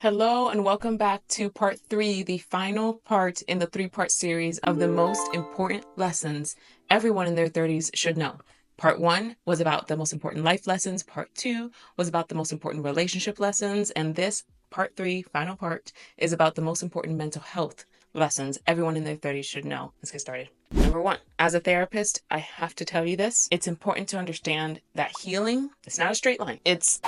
Hello and welcome back to part 3, the final part in the 3-part series of the most important lessons everyone in their 30s should know. Part 1 was about the most important life lessons. Part 2 was about the most important relationship lessons. And this part 3, final part, is about the most important mental health lessons everyone in their 30s should know. Let's get started. Number 1, as a therapist, I have to tell you this. It's important to understand that healing is not a straight line. It's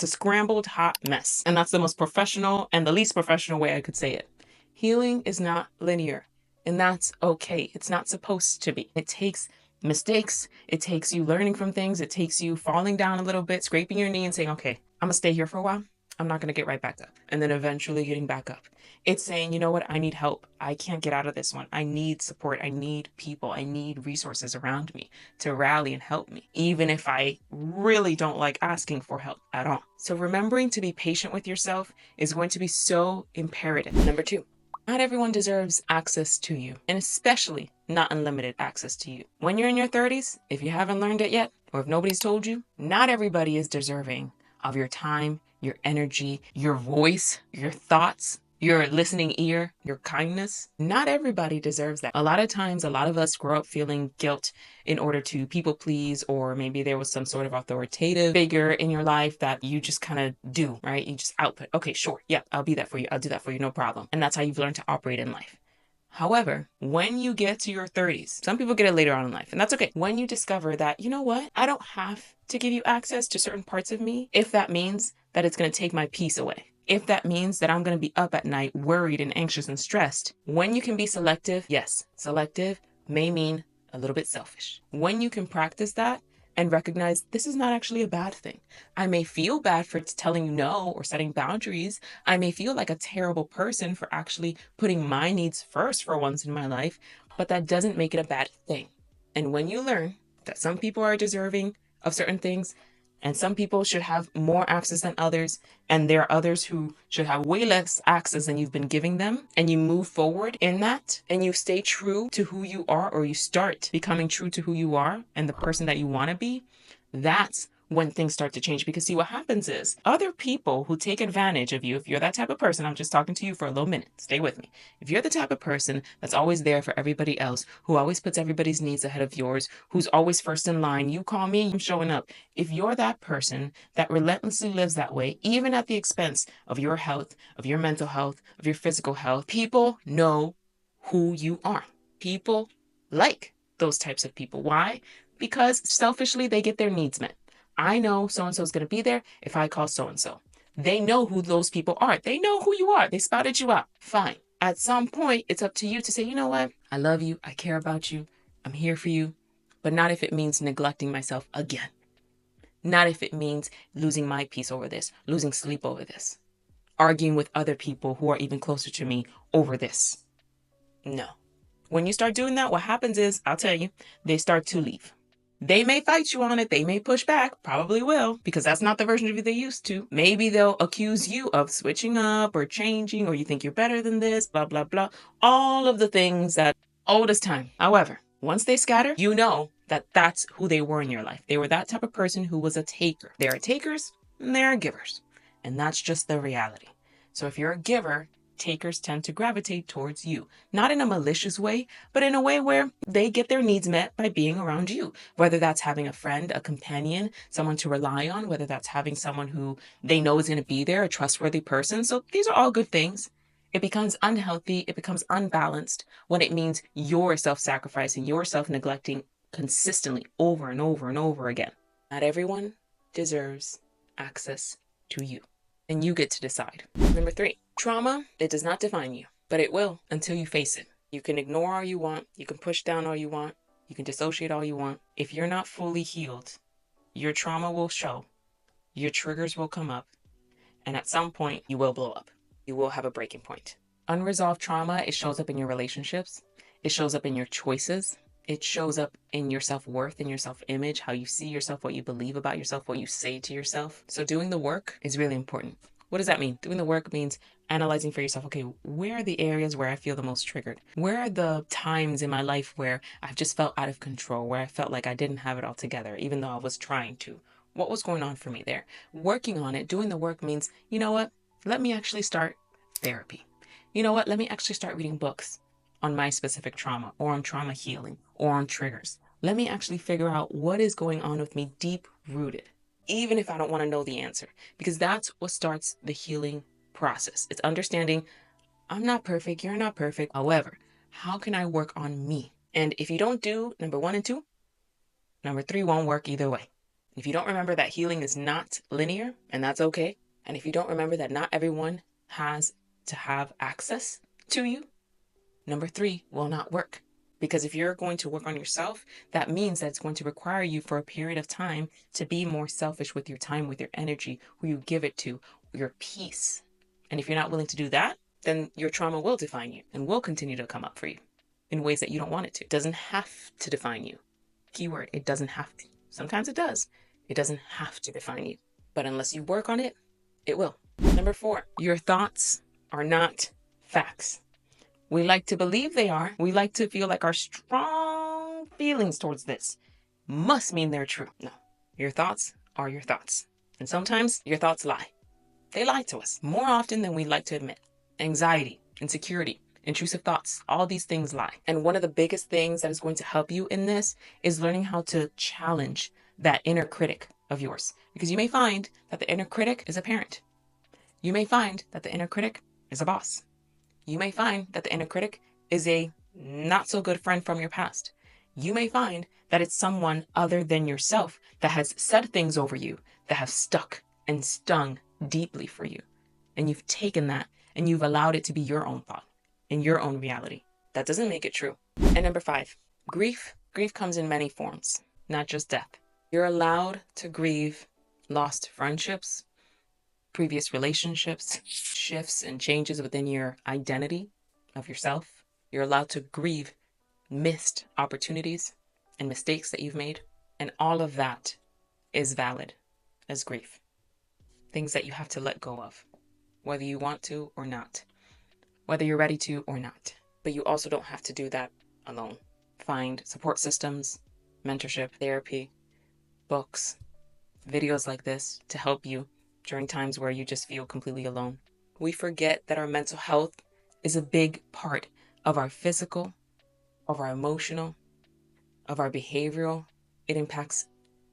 a scrambled hot mess. And that's the most professional and the least professional way I could say it. Healing is not linear, and that's okay. It's not supposed to be. It takes mistakes. It takes you learning from things. It takes you falling down a little bit, scraping your knee and saying, okay, I'm gonna stay here for a while. I'm not going to get right back up. And then eventually getting back up. It's saying, you know what? I need help. I can't get out of this one. I need support. I need people. I need resources around me to rally and help me, even if I really don't like asking for help at all. So remembering to be patient with yourself is going to be so imperative. Number 2, not everyone deserves access to you, and especially not unlimited access to you. When you're in your 30s, if you haven't learned it yet, or if nobody's told you, not everybody is deserving of your time, your energy, your voice, your thoughts, your listening ear, your kindness. Not everybody deserves that. A lot of times, a lot of us grow up feeling guilt in order to people please, or maybe there was some sort of authoritative figure in your life that you just kind of do, right? You just output. Okay, sure. Yeah, I'll be that for you. I'll do that for you. No problem. And that's how you've learned to operate in life. However, when you get to your 30s, some people get it later on in life, and that's okay. When you discover that, you know what? I don't have to give you access to certain parts of me if that means that it's going to take my peace away. If that means that I'm going to be up at night worried and anxious and stressed. When you can be selective, yes, selective may mean a little bit selfish. When you can practice that and recognize this is not actually a bad thing. I may feel bad for telling you no or setting boundaries. I may feel like a terrible person for actually putting my needs first for once in my life, but that doesn't make it a bad thing. And when you learn that some people are deserving of certain things, and some people should have more access than others, and there are others who should have way less access than you've been giving them, and you move forward in that, and you stay true to who you are, or you start becoming true to who you are and the person that you want to be, that's when things start to change. Because see, what happens is other people who take advantage of you, if you're that type of person, I'm just talking to you for a little minute, stay with me. If you're the type of person that's always there for everybody else, who always puts everybody's needs ahead of yours, who's always first in line, you call me, I'm showing up. If you're that person that relentlessly lives that way, even at the expense of your health, of your mental health, of your physical health, people know who you are. People like those types of people. Why? Because selfishly they get their needs met. I know so and so is going to be there if I call so and so. They know who those people are. They know who you are. They spotted you out. Fine. At some point, it's up to you to say, you know what? I love you. I care about you. I'm here for you. But not if it means neglecting myself again. Not if it means losing my peace over this, losing sleep over this, arguing with other people who are even closer to me over this. No. When you start doing that, what happens is, I'll tell you, they start to leave. They may fight you on it. They may push back. Probably will, because that's not the version of you they used to. Maybe they'll accuse you of switching up or changing, or you think you're better than this, blah, blah, blah. All of the things that old as time. However, once they scatter, you know that that's who they were in your life. They were that type of person who was a taker. There are takers and there are givers. And that's just the reality. So if you're a giver, takers tend to gravitate towards you, not in a malicious way, but in a way where they get their needs met by being around you, whether that's having a friend, a companion, someone to rely on, whether that's having someone who they know is going to be there, a trustworthy person. So these are all good things. It becomes unhealthy, it becomes unbalanced when it means you're self-sacrificing, you're self-neglecting consistently over and over and over again. Not everyone deserves access to you, and you get to decide. Number 3, trauma, it does not define you, but it will until you face it. You can ignore all you want. You can push down all you want. You can dissociate all you want. If you're not fully healed, your trauma will show. Your triggers will come up. And at some point, you will blow up. You will have a breaking point. Unresolved trauma, it shows up in your relationships. It shows up in your choices. It shows up in your self-worth, in your self-image, how you see yourself, what you believe about yourself, what you say to yourself. So doing the work is really important. What does that mean? Doing the work means analyzing for yourself, okay, where are the areas where I feel the most triggered? Where are the times in my life where I've just felt out of control, where I felt like I didn't have it all together, even though I was trying to? What was going on for me there? Working on it, doing the work means, you know what? Let me actually start therapy. You know what? Let me actually start reading books on my specific trauma or on trauma healing or on triggers. Let me actually figure out what is going on with me deep rooted, even if I don't want to know the answer, because that's what starts the healing process. It's understanding I'm not perfect, you're not perfect. However, how can I work on me? And if you don't do number 1 and 2, number 3 won't work either way. If you don't remember that healing is not linear, and that's okay, and if you don't remember that not everyone has to have access to you, number 3 will not work. Because if you're going to work on yourself, that means that it's going to require you for a period of time to be more selfish with your time, with your energy, who you give it to, your peace. And if you're not willing to do that, then your trauma will define you and will continue to come up for you in ways that you don't want it to. It doesn't have to define you. Keyword, it doesn't have to. Sometimes it does. It doesn't have to define you. But unless you work on it, it will. Number 4, your thoughts are not facts. We like to believe they are. We like to feel like our strong feelings towards this must mean they're true. No, your thoughts are your thoughts. And sometimes your thoughts lie. They lie to us more often than we like to admit. Anxiety, insecurity, intrusive thoughts, all these things lie. And one of the biggest things that is going to help you in this is learning how to challenge that inner critic of yours. Because you may find that the inner critic is a parent. You may find that the inner critic is a boss. You may find that the inner critic is a not so good friend from your past. You may find that it's someone other than yourself that has said things over you that have stuck and stung deeply for you. And you've taken that and you've allowed it to be your own thought and your own reality. That doesn't make it true. And number 5, grief. Grief comes in many forms, not just death. You're allowed to grieve lost friendships, previous relationships, shifts and changes within your identity of yourself. You're allowed to grieve missed opportunities and mistakes that you've made. And all of that is valid as grief. Things that you have to let go of, whether you want to or not, whether you're ready to or not. But you also don't have to do that alone. Find support systems, mentorship, therapy, books, videos like this to help you during times where you just feel completely alone. We forget that our mental health is a big part of our physical, of our emotional, of our behavioral. It impacts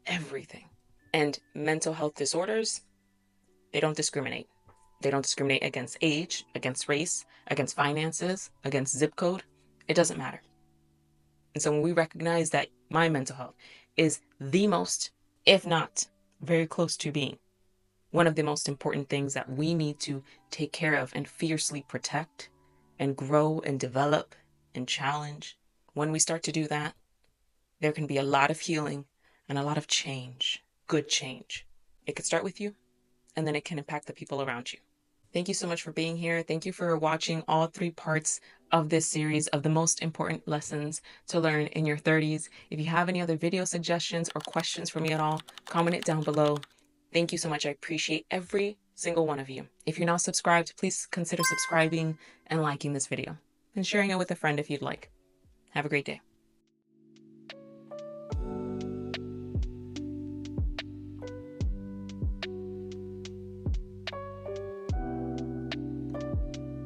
everything. And mental health disorders, they don't discriminate. They don't discriminate against age, against race, against finances, against zip code. It doesn't matter. And so when we recognize that my mental health is the most, if not very close to being, one of the most important things that we need to take care of and fiercely protect and grow and develop and challenge, when we start to do that, there can be a lot of healing and a lot of change, good change. It could start with you, and then it can impact the people around you. Thank you so much for being here. Thank you for watching all 3 parts of this series of the most important lessons to learn in your 30s. If you have any other video suggestions or questions for me at all, comment it down below. Thank you so much. I appreciate every single one of you. If you're not subscribed, please consider subscribing and liking this video and sharing it with a friend if you'd like. Have a great day.